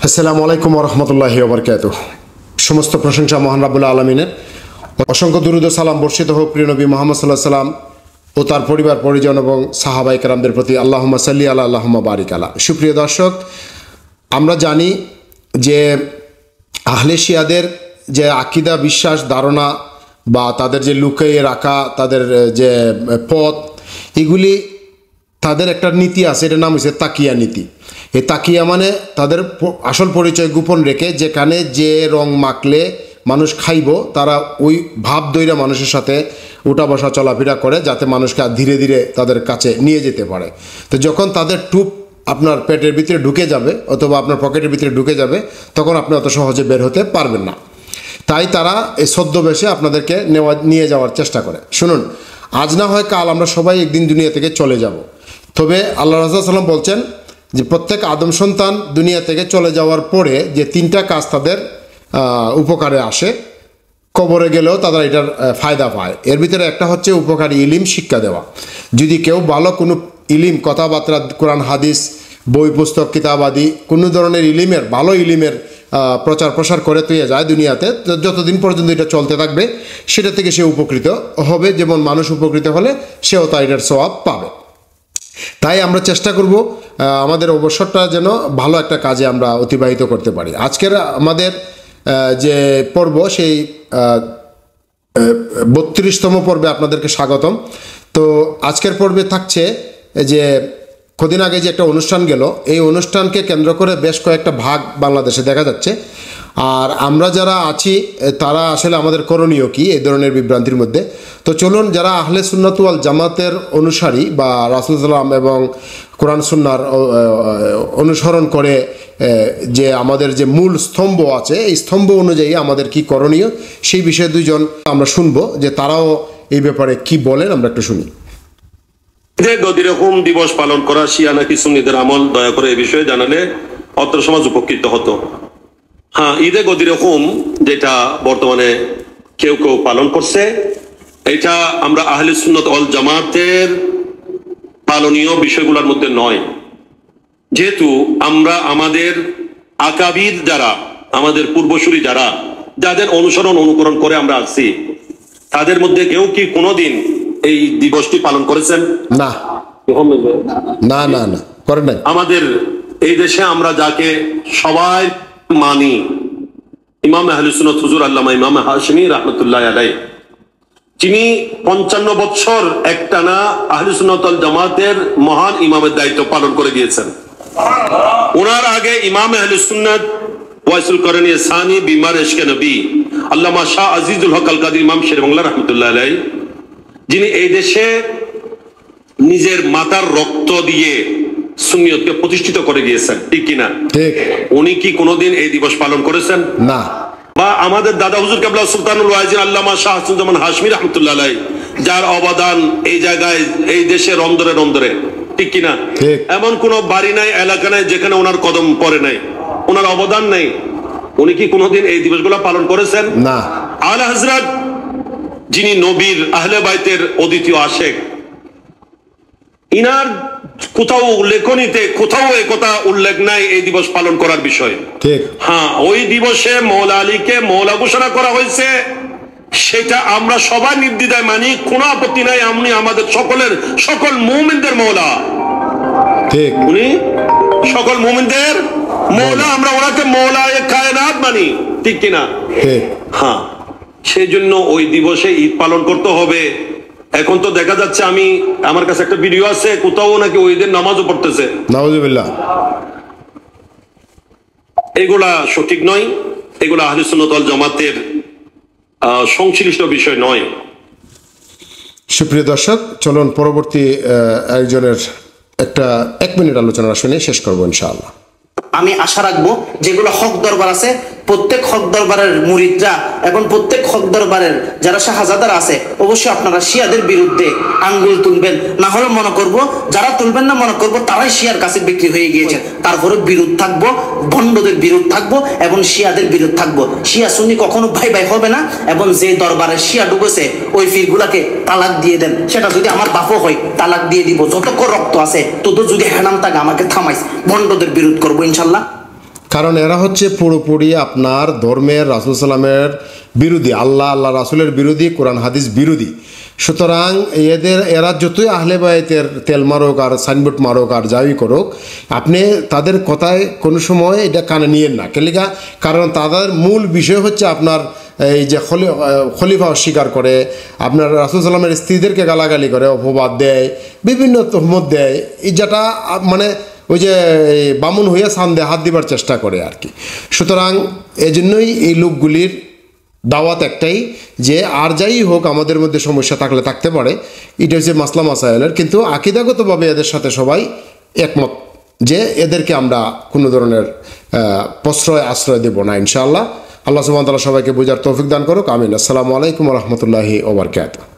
আসসালামু আলাইকুম ওয়া রাহমাতুল্লাহি ওয়া বারাকাতুহু। সমস্ত প্রশংসা মহান রাব্বুল আলামিনের। অসংখ্য দুরূদ ও সালাম বর্ষিত হোক প্রিয় নবী মুহাম্মদ সাল্লাল্লাহু আলাইহি সাল্লাম ও তার পরিবার পরিজন এবং সাহাবায়ে কেরামদের প্রতি। আল্লাহুম্মা সাল্লি আলা আল্লাহুম্মা বারিক আলা। সুপ্রিয় দর্শক, আমরা জানি যে আহলে শিয়াদের যে আকীদা, বিশ্বাস, ধারণা বা তাদের যে লুকিয়ে রাখা তাদের যে পথ, এগুলি তাদের একটা নীতি আছে, এটার নাম হচ্ছে তাকিয়া নীতি। এই তাকিয়া মানে তাদের আসল পরিচয় গোপন রেখে যেখানে যে রং মাখলে মানুষ খাইব, তারা ওই ভাব দইরা মানুষের সাথে উঠা বসা চলাফেরা করে, যাতে মানুষকে ধীরে ধীরে তাদের কাছে নিয়ে যেতে পারে। তো যখন তাদের টুপ আপনার পেটের ভিতরে ঢুকে যাবে অথবা আপনার পকেটের ভিতরে ঢুকে যাবে, তখন আপনি অত সহজে বের হতে পারবেন না। তাই তারা এই ছদ্মবেশে আপনাদেরকে নিয়ে যাওয়ার চেষ্টা করে। শুনুন, আজ না হয় কাল আমরা সবাই একদিন দুনিয়া থেকে চলে যাব। তবে আল্লাহ রাসূল সাল্লাল্লাহু আলাইহি ওয়াসাল্লাম বলছেন যে প্রত্যেক আদম সন্তান দুনিয়া থেকে চলে যাওয়ার পরে যে তিনটা কাজ তাদের উপকারে আসে, কবরে গেলেও তারা এটার ফায়দা পায়। এর ভিতরে একটা হচ্ছে উপকারী ইলিম শিক্ষা দেওয়া। যদি কেউ ভালো কোনো ইলিম, কথাবার্তা, কোরআন হাদিস, বই পুস্তক, কিতাব আদি কোনো ধরনের ইলিমের, ভালো ইলিমের প্রচার প্রসার করে তুই যায় দুনিয়াতে, যতদিন পর্যন্ত এটা চলতে থাকবে সেটা থেকে সে উপকৃত হবে। যেমন মানুষ উপকৃত হলে সেও তাই এটার সওয়াব পাবে। তাই আমরা চেষ্টা করব আমাদের অবসরটা যেন ভালো একটা কাজে আমরা অতিবাহিত করতে পারি। আজকের আমাদের যে পর্ব, সেই 32তম পর্বে আপনাদেরকে স্বাগতম। তো আজকের পর্বে থাকছে যে কদিন আগে যে একটা অনুষ্ঠান গেল, এই অনুষ্ঠানকে কেন্দ্র করে বেশ কয়েকটা ভাগ বাংলাদেশে দেখা যাচ্ছে। আর আমরা যারা আছি তারা আসলে আমাদের করণীয় কি এই ধরনের বিভ্রান্তির মধ্যে। তো চলুন, যারা আহলে সুন্নাত ওয়াল জামাতের অনুসারী বা রাসূল সাল্লাল্লাহু এবং কোরআন সুন্নাহর অনুসরণ করে যে আমাদের যে মূল স্তম্ভ আছে, এই স্তম্ভ অনুযায়ী আমাদের কি করণীয়, সেই বিষয়ে দুইজন আমরা শুনবো যে তারাও এই ব্যাপারে কি বলেন। আমরা একটু শুনি। ঈদে গদিরে হুম দিবস পালন করা শিয়া নাকি সুন্নিদের আমল, দয়া করে এই বিষয়ে জানালে অত্র সমাজ উপকৃত হতো। হ্যাঁ, ঈদে গদিরে হুম যেটা বর্তমানে কেউ কেউ পালন করছে, এটা আমরা আহলে সুন্নাত ওয়াল জামাতের পালনীয় বিষয়গুলোর মধ্যে নয়। যেহেতু আমরা আমাদের আকাবির যারা, আমাদের পূর্বসূরি যারা, যাদের অনুকরণ করে আমরা আসছি, তাদের মধ্যে কেউ কি কোনোদিন এই দিবসটি পালন করেছেন? না না না না, করেন নাই। আমাদের এই দেশে আমরা যাকে সবাই মানি, ইমাম আহলে সুন্নাত হুজুর আল্লামা ইমাম হাশিমি রাহমাতুল্লাহ আলাইহি, যিনি 55 বছর একটানা আহলে সুন্নাত ওয়াল জামাতের মহান ইমামের দায়িত্ব পালন করে গিয়েছেন। ওনার আগে ইমাম আহলে সুন্নাত ওয়াইসুল করণী সানি বিমার ইশকে নবী আল্লামা শাহ আজিজুল হক আল কাদির ইমাম শের বাংলা রাহমাতুল্লাহ আলাইহি, যিনি এই দেশে নিজের মাতার রক্ত দিয়ে সুন্নিয়তকে প্রতিষ্ঠিত করে গিয়েছেন, ঠিক কিনা? ঠিক। উনি কি কোনোদিন এই দিবস পালন করেছেন? না। বা আমাদের দাদা হুজুর কেবলা সুলতানুল ওয়াজির আল্লামা শাহ হাসানুজ্জামান হাশমি রাহমাতুল্লাহ আলাইহি, যার অবদান এই জায়গায়, এই দেশের অন্দরে অন্দরে, ঠিক কিনা? এমন কোন বাড়ি নাই, এলাকা নাই যেখানে ওনার কদম পড়ে নাই, ওনার অবদান নাই। উনি কি কোনোদিন এই দিবসগুলো পালন করেছেন? না। আলা হযরত, যিনি নবীর আহলে বাইতের অদ্বিতীয় আশেক, ইনার কোথাও লেখনীতে কোথাও একথা উল্লেখ নাই এই দিবস পালন করার বিষয়ে। ঠিক। হ্যাঁ, ওই দিবসে মৌলা আলীকে মৌলা ঘোষণা করা হয়েছে, সেটা আমরা সবাই নির্দ্বিধায় মানি, কোনো আপত্তি নাই। আপনি আমাদের সকল মুমিনদের মৌলা। ঠিক। উনি সকল মুমিনদের মৌলা, আমরা ওনাকে মৌলায়ে কায়নাত মানি, ঠিক কিনা? ঠিক। হ্যাঁ, সেই জন্য ওই দিবসে ঈদ পালন করতে হবে। এখন তো দেখা যাচ্ছে, আমার কাছে একটা ভিডিও আছে, কোথাও নাকি ওই দিন নামাজও পড়তেছে। নাউযুবিল্লাহ। এগুলা সঠিক নয়, এগুলা আহলে সুন্নাত ওয়াল জামাতের সংশ্লিষ্ট বিষয় নয়। সুপ্রিয় দর্শক, চলুন পরবর্তী একজনের একটা 1 মিনিট আলোচনা শুনে শেষ করবো ইনশাআল্লাহ। আমি আশা রাখবো যেগুলো হক দরবার আছে, প্রত্যেক হক দরবারের মুরিদরা এবং প্রত্যেক হক দরবারের যারা শাহজাদার আছে, অবশ্যই আপনারা শিয়াদের বিরুদ্ধে আঙ্গুল তুলবেন। না হলে মনে করব, যারা তুলবেন না মনে করব তারাই শিয়ার কাছে বিক্রি হয়ে গিয়েছে। তারপরে বিরোধ থাকবো, ভণ্ডদের বিরোধ থাকবো এবং শিয়াদের বিরোধ থাকবো। শিয়া সুন্নি কখনো ভাই ভাই হবে না। এবং যে দরবারে শিয়া ডুবেছে ওই ফিরগুলাকে তালাক দিয়ে দেন। সেটা যদি আমার বাপও হয় তালাক দিয়ে দিব। যতক্ষণ রক্ত আছে তত যদি হেনাম থাকে আমাকে থামাইস, ভণ্ডদের বিরোধ করবো ইনশাল্লাহ। কারণ এরা হচ্ছে পুরোপুরি আপনার ধর্মের রাসূল সাল্লামের বিরোধী, আল্লাহ রাসূলের বিরোধী, কোরআন হাদিস বিরোধী। সুতরাং এরা যতই আহলে বায়াতের তেল মারুক আর সাইনবোর্ড মারুক আর যাই করুক, আপনি তাদের কথায় কোনো সময় এটা কানে নিয়েন না। কেলিকা কারণ তাদের মূল বিষয় হচ্ছে আপনার এই যে খলিফা অস্বীকার করে, আপনার রাসূল সাল্লামের স্ত্রীদেরকে গালাগালি করে, অপবাদ দেয়, বিভিন্ন তহমত দেয়, যেটা মানে ওই যে বামুন হইয়া সান্দে হাত দিবার চেষ্টা করে আর কি। সুতরাং এজন্যই এই লোকগুলির দাওয়াত একটাই যে আর যাই হোক আমাদের মধ্যে সমস্যা থাকলে থাকতে পারে, এটা হচ্ছে মাসলা মাসাইলের, কিন্তু আকিদাগতভাবে এদের সাথে সবাই একমত যে এদেরকে আমরা কোনো ধরনের আশ্রয় দেব না ইনশাআল্লাহ। আল্লাহ সুবহানাহু ওয়া তাআলা সবাইকে বোঝার তৌফিক দান করুক, আমিন। আসসালামু আলাইকুম ওয়া রাহমাতুল্লাহি ওয়া বারাকাতুহু।